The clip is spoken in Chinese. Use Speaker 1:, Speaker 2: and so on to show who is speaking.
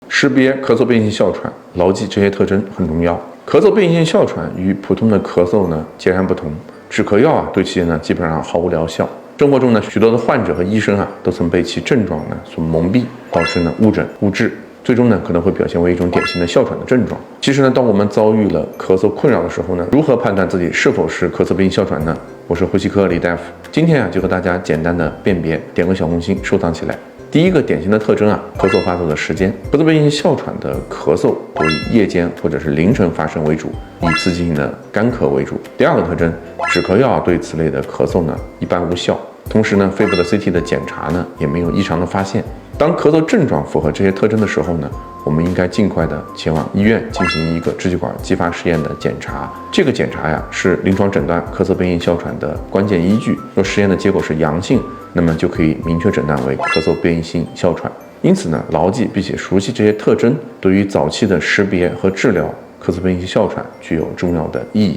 Speaker 1: 识别咳嗽变异性哮喘，牢记这些特征很重要。咳嗽变异性哮喘与普通的咳嗽呢截然不同，止咳药对其呢基本上毫无疗效。生活中呢，许多的患者和医生都曾被其症状呢所蒙蔽，导致呢误诊误治，最终呢可能会表现为一种典型的哮喘的症状。其实呢，当我们遭遇了咳嗽困扰的时候呢，如何判断自己是否是咳嗽变异性哮喘呢？我是呼吸科李大夫，今天就和大家简单的辨别，点个小红心收藏起来。第一个典型的特征咳嗽发作的时间，咳嗽变异性哮喘的咳嗽多以夜间或者是凌晨发生为主，以刺激性的干咳为主。第二个特征，止咳药对此类的咳嗽呢一般无效，同时呢，肺部的 CT 的检查呢也没有异常的发现。当咳嗽症状符合这些特征的时候呢，我们应该尽快的前往医院进行一个支气管激发实验的检查。这个检查是临床诊断咳嗽变异性哮喘的关键依据。若实验的结果是阳性，那么就可以明确诊断为咳嗽变异性哮喘。因此呢，牢记并且熟悉这些特征，对于早期的识别和治疗咳嗽变异性哮喘具有重要的意义。